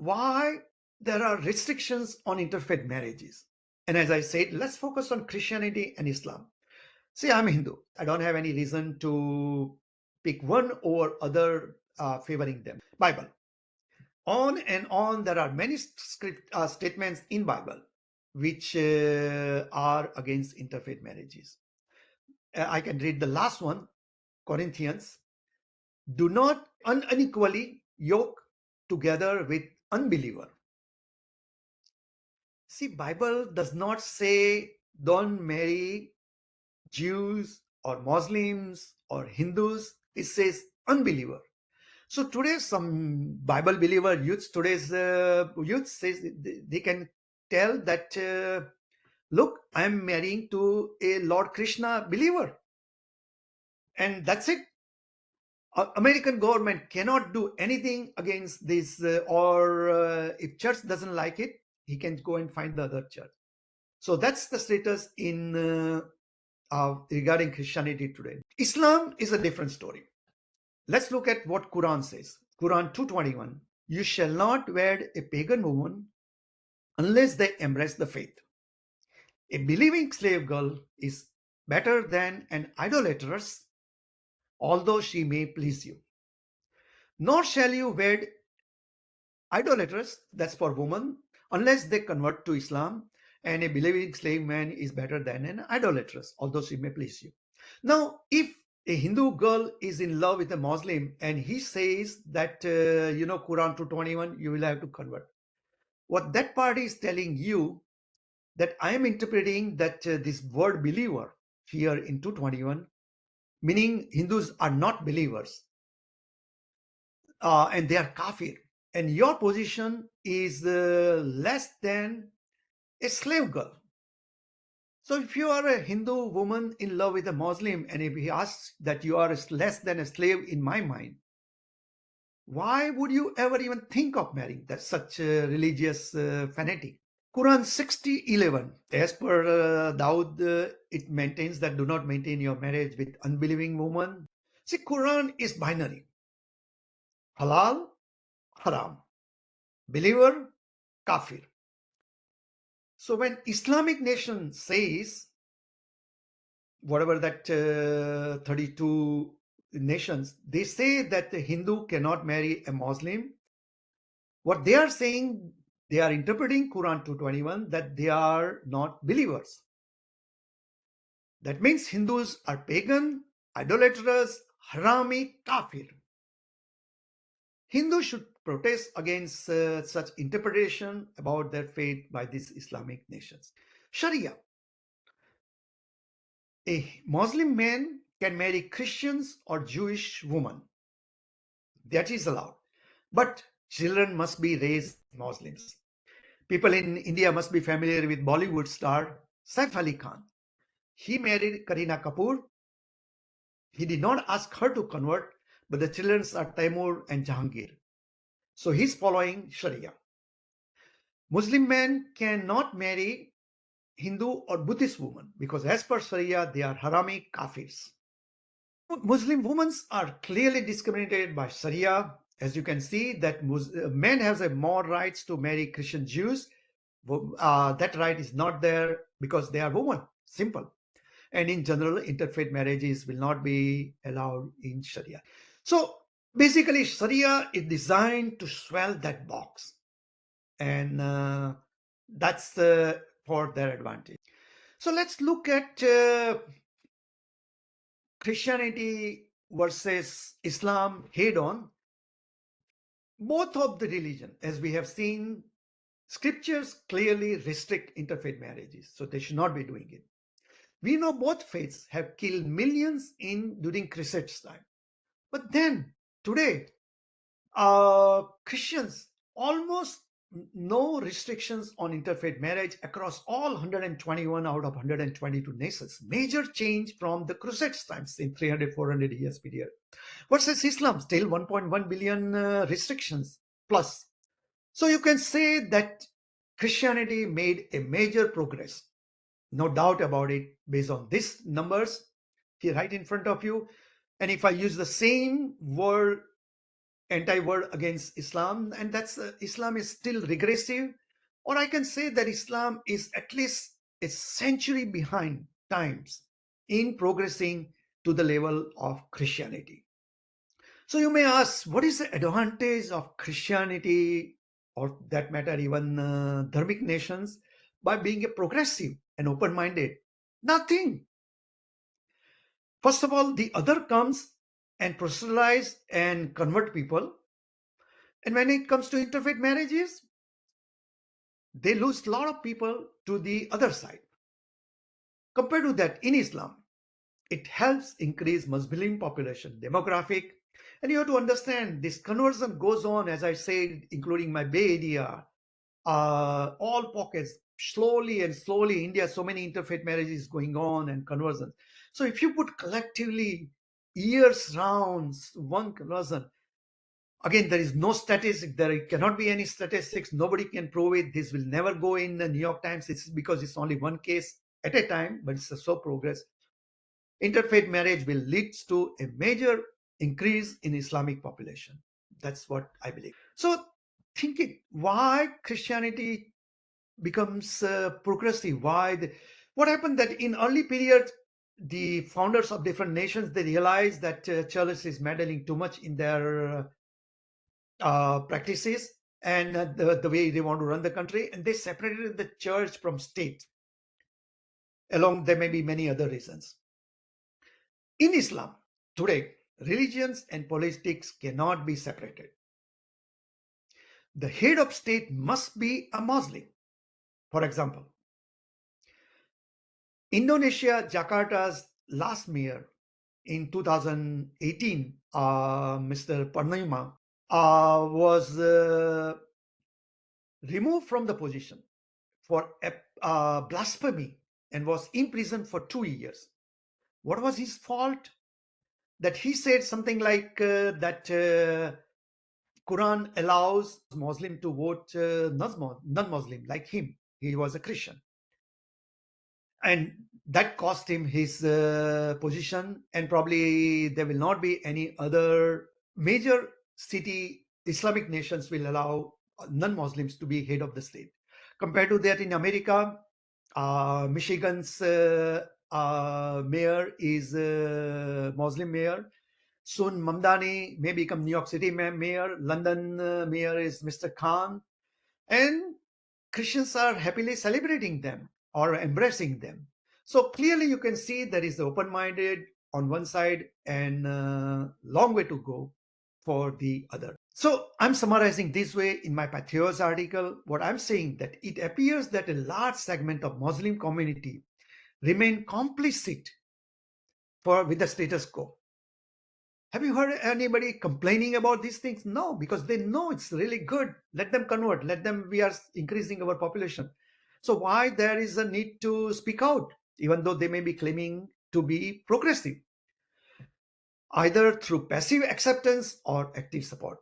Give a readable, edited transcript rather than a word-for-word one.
why there are restrictions on interfaith marriages? And as I said, let's focus on Christianity and Islam. See, I'm Hindu. I don't have any reason to pick one over other favoring them. Bible. On and on, there are many statements in Bible which are against interfaith marriages. I can read the last one, Corinthians. Do not unequally yoke together with unbeliever. See, Bible does not say don't marry Jews or Muslims or Hindus. It says unbeliever. So today, some Bible believer youth, today's youth says they can tell that, look, I'm marrying to a Lord Krishna believer. And that's it. American government cannot do anything against this, or if church doesn't like it, he can go and find the other church. So that's the status in regarding Christianity today. Islam is a different story. Let's look at what Quran says. Quran 2:21. You shall not wed a pagan woman unless they embrace the faith. A believing slave girl is better than an idolatress, although she may please you. Nor shall you wed idolaters, that's for women, unless they convert to Islam, and a believing slave man is better than an idolatress, although she may please you. Now, if a Hindu girl is in love with a Muslim and he says that, Quran 2:21, you will have to convert. What that party is telling you, that I am interpreting that this word believer here in 2:21, meaning Hindus are not believers and they are kafir. And your position is less than a slave girl. So if you are a Hindu woman in love with a Muslim, and if he asks that you are less than a slave in my mind, why would you ever even think of marrying that such a religious fanatic? Quran 60:11, as per Daud, it maintains that do not maintain your marriage with unbelieving woman. See, Quran is binary. Halal, haram. Believer, kafir. So when Islamic nation says, whatever that 32 nations, they say that the Hindu cannot marry a Muslim, what they are saying, they are interpreting Quran 2:21 that they are not believers. That means Hindus are pagan, idolatrous, harami, kafir. Hindus should protest against such interpretation about their faith by these Islamic nations. Sharia. A Muslim man can marry Christians or Jewish women. That is allowed. But children must be raised Muslims. People in India must be familiar with Bollywood star Saif Ali Khan. He married Kareena Kapoor. He did not ask her to convert, but the children are Taimur and Jahangir. So he's following Sharia. Muslim men cannot marry Hindu or Buddhist women because as per Sharia, they are harami kafirs. Muslim women are clearly discriminated by Sharia. As you can see, that men have more rights to marry Christian Jews. That right is not there because they are women. Simple. And in general, interfaith marriages will not be allowed in Sharia. So basically, Sharia is designed to swell that box. And that's for their advantage. So let's look at Christianity versus Islam head on. Both of the religion, as we have seen, scriptures clearly restrict interfaith marriages, so they should not be doing it. We know both faiths have killed millions during Crusades time. But then today, Christians almost no restrictions on interfaith marriage across all 121 out of 122 nations. Major change from the Crusades times in 300-400 years period. Versus Islam, still 1.1 billion restrictions plus. So you can say that Christianity made a major progress. No doubt about it, based on these numbers here right in front of you. And if I use the same word anti-word against Islam, and that's Islam is still regressive, or I can say that Islam is at least a century behind times in progressing to the level of Christianity. So you may ask, what is the advantage of Christianity, or that matter, even dharmic nations, by being a progressive and open-minded? Nothing. First of all, the other comes and proselytize and convert people. And when it comes to interfaith marriages, they lose a lot of people to the other side. Compared to that, in Islam, it helps increase Muslim population demographic. And you have to understand this conversion goes on, as I said, including my Bay Area, all pockets, slowly and slowly. India, so many interfaith marriages going on and conversions. So if you put collectively years rounds one conversion, again, there is no statistic. There cannot be any statistics. Nobody can prove it. This will never go in the New York Times. It's because it's only one case at a time, but it's a slow progress. Interfaith marriage will lead to a major increase in Islamic population. That's what I believe. So thinking why Christianity becomes progressive, what happened that in early period, the founders of different nations, they realized that church is meddling too much in their practices and the way they want to run the country, and they separated the church from state. Along there may be many other reasons. In Islam today, religions and politics cannot be separated. The head of state must be a Muslim. For example, Indonesia, Jakarta's last mayor in 2018, Mr. Panayma, was removed from the position for blasphemy and was imprisoned for 2 years. What was his fault? That he said something like that Quran allows Muslim to vote non-Muslim like him. He was a Christian. And that cost him his position, and probably there will not be any other major city Islamic nations will allow non-Muslims to be head of the state. Compared to that, in America, Michigan's mayor is a Muslim mayor. Soon Mamdani may become New York City mayor. London mayor is Mr. Khan. And Christians are happily celebrating them or embracing them. So clearly you can see there is open-minded on one side and long way to go for the other. So I'm summarizing this way in my Patheos article. What I'm saying that it appears that a large segment of Muslim community remain complicit with the status quo. Have you heard anybody complaining about these things? No, because they know it's really good. Let them convert. Let them. We are increasing our population. So why there is a need to speak out, even though they may be claiming to be progressive, either through passive acceptance or active support?